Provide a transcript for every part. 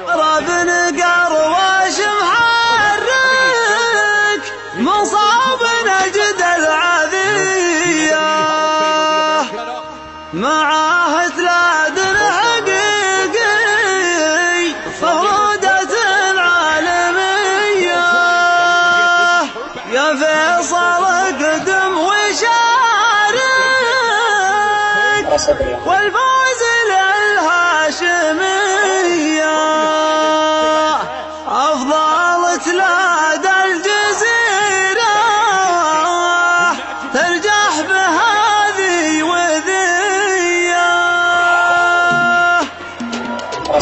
رابن قروش محرك مصاب نجد العذية معاه تلاد حقيقي فرودة عالمية يا فيصل قدم وشارك والفوز للهاشمية أفضل تلاد الجزيرة ترجح بهذه وذية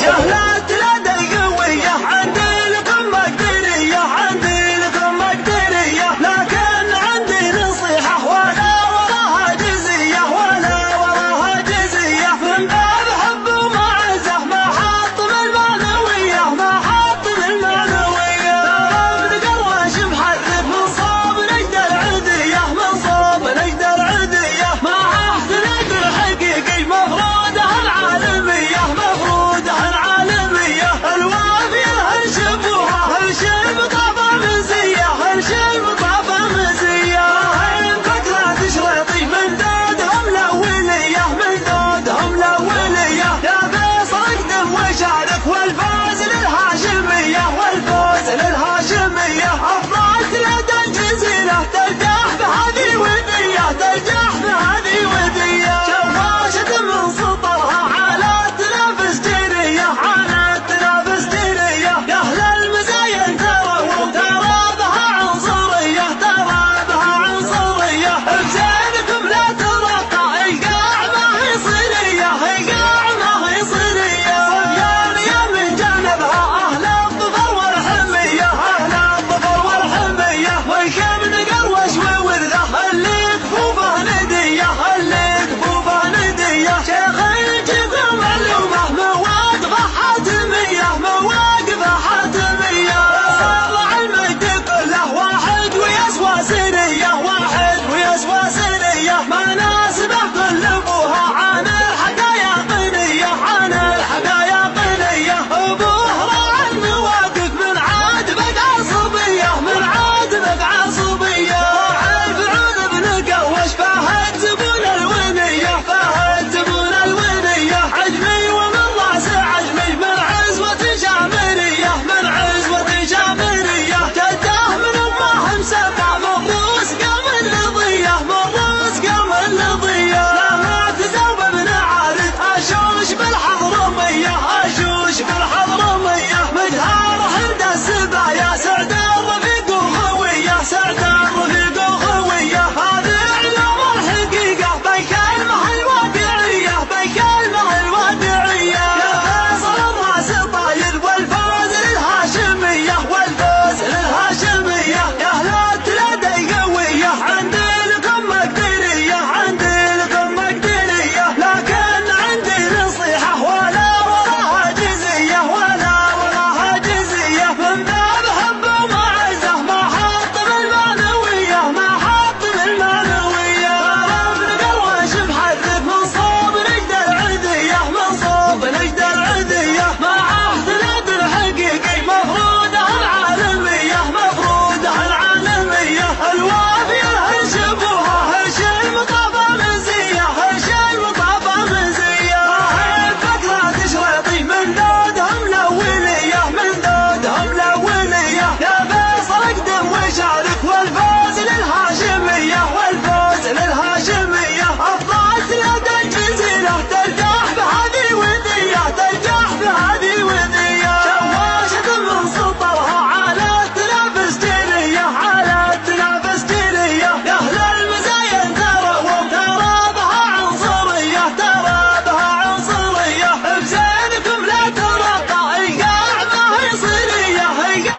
جهلات لدى القوية عندي لكم مقدرية عندي لكم مقدرية لكن عندي نصيحة ولا وراها جزية ولا وراها جزية من باب حب ومعزة ما حط بالمعنوية ما حط بالمعنوية ضرب قروش محرك من صوب نجد العدية من صوب نجد العدية معاه تلاد الحقيقي مفروده العالمية مفروده العالمية الوافية هالشبوها هالشب طابة مزية هالشب طابة مزية هين فكرة تشريطي من دودهم الأولية من دودهم الأولية يا فيصل اقدم وشارك والفوز للهاشمية والفوز للهاشمية أفضل تلاد الجزيرة ترجح بهذه ودية ترجح بهذه ودية شواشة من سطرها على تنافس جيرية على تنافس جيرية يا أهل المزايا تروا ترى بها عنصرية ترى بها عنصرية بزينكم لا ترقى القاع ما هي صيرية القاع ما هي صيرية صبيانية من جانبها أهل الظفر والحمية أهل الظفر والحمية والكم نقروش وورثه اللي كفوفه ندية اللي كفوفه ندية شيخ يجيب معلومة مواقفه حاتمية مواقفه حاتمية صار المجد كله واحد ويسوى سرية واحد ويسوى سرية ما ناسبه قلبوها عن الحكايا قنية عن الحكايا قنية أبوه راعى المواقف من عاد بقى عصبية من عاد بقى عصبية راعى الفعول ابن قروش فهد زبون الونية فهد زبون الونية عجمي ومن راس عجمي من عزوة جامرية من عزوة جامرية جده من الله مسمى مبروس قام النضية مبروس قام النضية لا ما تزوب ابن عارف أشوش بالحضرمية أشوش بالحضرمية مجهاره عند السبايا سعد الرفيق وخوية سعد الرفيق وخوية هذه علوم الحقيقة بكلمة الواقعية بكلمة الواقعية يا فيصل الراس طاير والفوز للهاشمية والفوز للهاشمية يا أهل التلاد القوية عندي لكم مقدرية عندي لكم مقدرية لكن عندي نصيحة ولا وراها جزية ولا وراها جزية من باب حب ومعزة ما حط بالمعنوية ما حط بالمعنوية رابن قروش محرك من صوب نجد العدية من صوب نجد العدية معاه تلاد الحقيقي مفروده العالمية مفروده العالمية الوافية هالشبوها هالشب طابة مزية هالشب طابة مزية هين فكرة تشريطي من دودهم الأولية من دودهم الأولية يا فيصل اقدم وشارك والفوز للهاشمية والفوز للهاشمية أفضل تلاد الجزيرة ترجح بهذه ودية ترجح بهذه ودية شواشة من سطرها على تنافس جيرية على تنافس جيرية يا أهل المزايا تروا ترى بها عنصرية ترى بها عنصرية بزينكم لا ترقى القاع ما هي صيرية القاع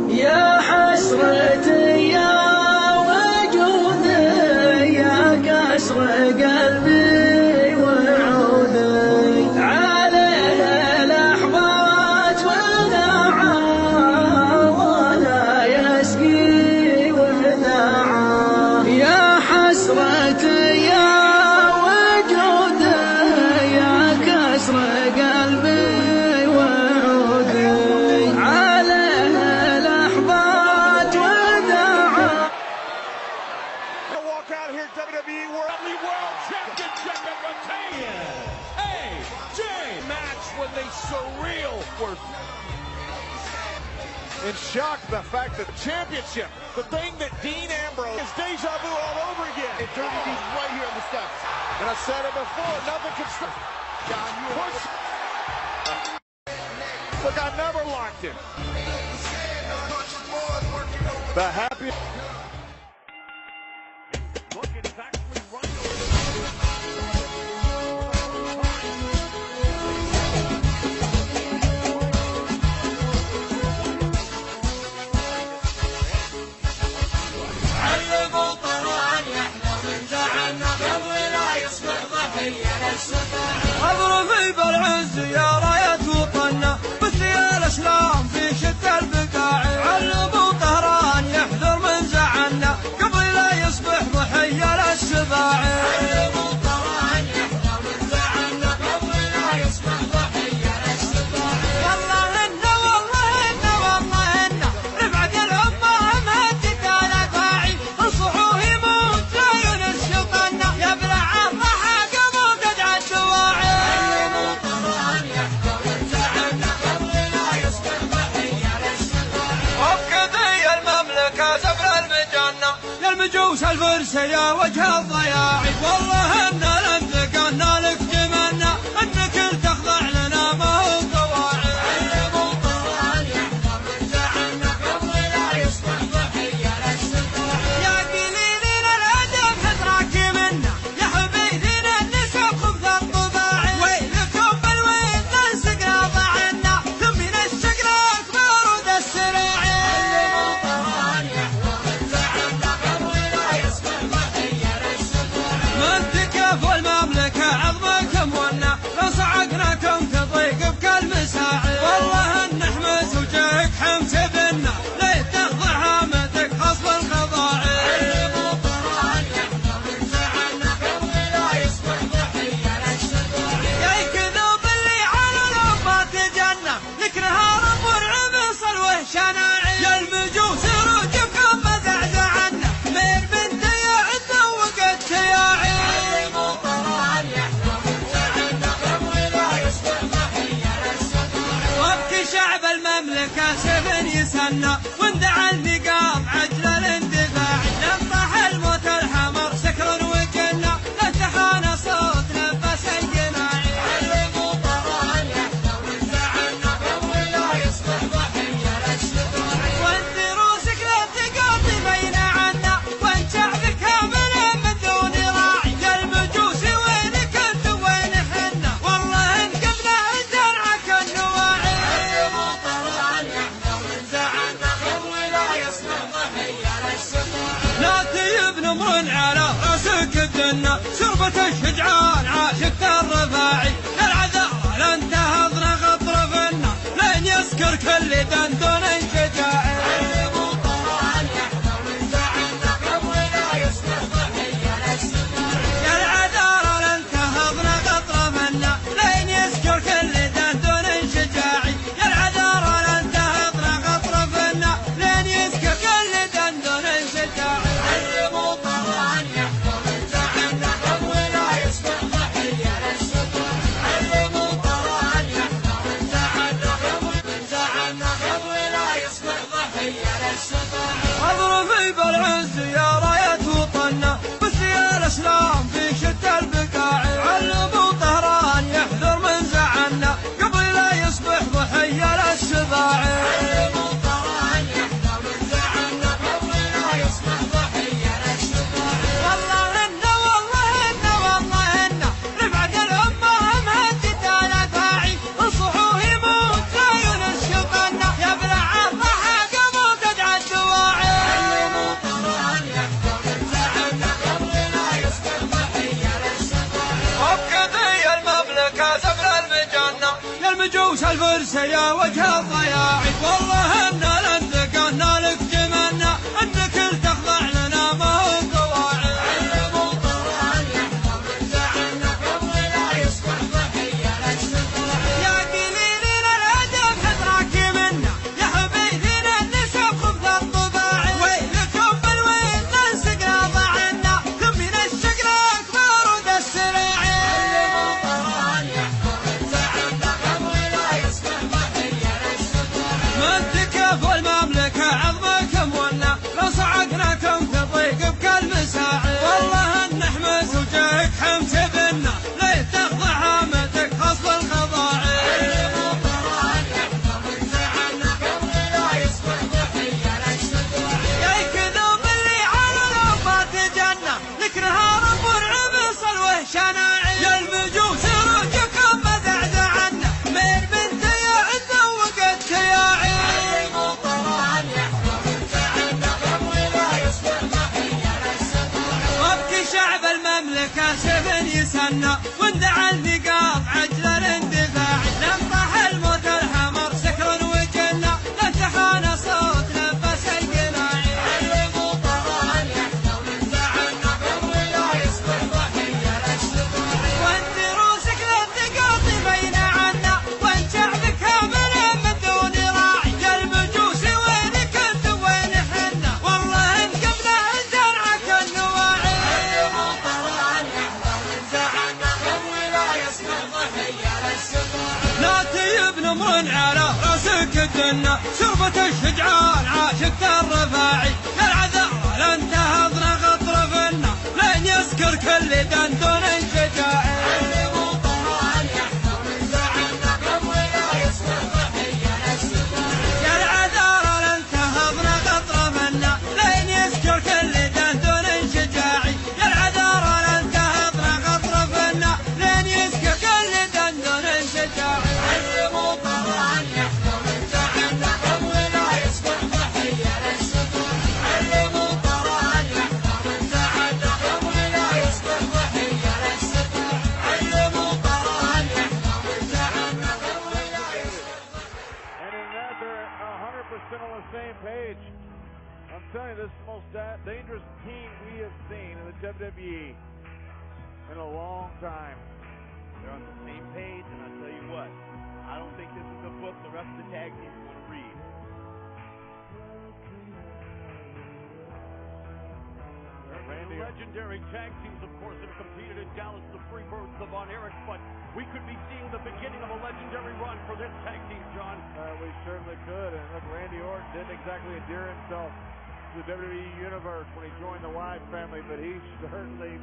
يا حسرتي يا وجودي يا كسر قلبي وعودي عليه الأحباب WWE World Championship and retain. AJ match with a surreal worth. In shock the fact that the championship, the thing that Dean Ambrose is deja vu all over again. And Dirty D's right here on the steps. And I said it before, nothing can stop. John, you push. Look, I never locked him. The happy. Look, it's actually right علموا طران يحلى من زعلنا قبل لا يصبح ضحية للسفاح. اضرب بالعز يا راية وطننا مثل الاسلام في شتى البقاع. علموا طهران يحذر من زعلنا قبل لا يصبح ضحية للسباع. علموا طهران يحذر من زعلنا قبل لا يصبح ضحية للسباع. والله إنه رفعت الأمة مهدت على فاعي. انصحوه يموت لا ينشط النا يبلع الضحى قبل تدعى الدواعي. علموا طهران يحذر من زعلنا قبل لا يصبح ضحية للسباع. وبكذي المملكة زبر المجنة يا المجوس الفرس يا وجه الضياع. والله إن الانتقالنا لك جمالنا انك تخضع لنا ما هو قواعد. علموا طهران يحذر من زعلنا قبل لا يصبح ضحية للسباع. يا قليلين الادب حذراك منا يا حبيبين النسب خبث الطباع. ويلكم بالويل ننسقنا ضعنا ثم نشق الاكبر ود السراع. علموا طهران يحذر من زعلنا قبل لا يصبح ضحية للسباع. من تكفى المملكة عظمكم ونا لو صعقناكم تضيق بكل مساعي. والله ان حمس وجهك حمس بنا ليه تخضع هامتك خصب الخضاعي. علموا طهران يحذر من زعلنا قبل لا يصبح ضحية للسباع. يا كذوب اللي على الأمة تجنى ذكرها رب والعبس الوهشناعي. يا المجوس رجبكم مزعزعنا مين بنت يعد وقت شياعي. علموا طهران يحذر من زعلنا قبل لا يصبح ضحية للسباع. وابكي شعب المملكة سفن يسنى واندعى النقاط عجل الاندفاع. نطح الموت الحمر سكر وجنة لا تحانى صوت نفس الجناعي. علموا طهران يحذر من زعلنا قبل لا يصبح ضحية للسباع. وانت روسك لا تقاطي بين عنا وان شعبك كامل من دون راعي. يا المجوس وينك انت وين حنا والله انقذنا زرعك النواعي. علموا طهران يحذر من زعلنا قبل لا يصبح ضحية للسباع. لا تجيب نمر على راسك الدنة شربة الشجعان عاشقت الرفاعي. يا العذارى لن تهضنا غطرفنا لين يسكر كل دندون شجاعي. علموا طهران يحذر من زعلنا قبل لا يصبح ضحية للسباع. يا العذارى لن تهضنا غطرفنا لين يسكر كل دندون شجاعي. يا العذارى لن تهضنا غطرفنا لين يسكر كل دندون شجاعي. علموا طهران يحذر من زعلنا قبل لا يصبح ضحية للسباع. علموا طهران يحذر من زعلنا قبل لا يصبح ضحية للسباع. اضربي بالعز يا راية وطننا مثل الاسلام في شتى البقاع. علموا طهران يحذر من زعلنا قبل لا يصبح ضحية للسباع. علموا طهران يحذر من زعلنا قبل لا يصبح ضحية للسباع. والله إنه رفعت الأمة مهدت على فاعي. انصحوه يموت لا ينشط النا يبلع الضحى قبل تدعى الدواعي. علموا طهران يحذر من زعلنا قبل لا يصبح ضحية للسباع. وبكذي المملكة زبر المجنة يا المجوس الفرس يا وجه الضياع. والله ان الانتقالنا لك جمالنا انك تخضع لنا ما هو قواعد. علموا طهران يحذر من زعلنا قبل لا يصبح ضحية للسباع. يا قليلين الادب حذراك منا يا حبيبين النسب خبث الطباع. ويلكم بالويل ننسقنا ضعنا ثم نشق نهار مرعب صلوه شناعي يا المجوس رجكم مزعزعنا من بنت يا ذوقت ياعي وابكي شعب المملكة سفن يسنى واندعى الثقاب عجل الاندفاعي لم طاح الموت الحمر سكر وجنة لن تخان صوت نفس القناعي وانت روسك للثقاطي بين عنا وانت شعبك كامل من دون راعي يا المجوس وينك انت وين حنا والله ان قبله زرعك النواعي لا تجيب نمر على راسك الدنة شربة الشجعان عاشق الرفاعي يا العذر لن تهضنا غطرفنا لن يسكر كل دندون شجاعي يا العذر لن تهضنا غطرفنا لن يسكر كل دندون شجاعي يا العذر لن تهضنا غطرفنا لن يسكر كل دندون شجاعي On the same page. I'm telling you, this is the most dangerous team we have seen in the WWE in a long time. They're on the same page, and I'll tell you what, I don't think this is a book the rest of the tag team is going to read. The legendary tag teams, of course, have competed in Dallas, the Freebirds, the Von Erichs, but we could be seeing the beginning of a legendary run for this tag team, John. We certainly could, and look, Randy Orton didn't exactly endear himself to the WWE Universe when he joined the Wyatt family, but he certainly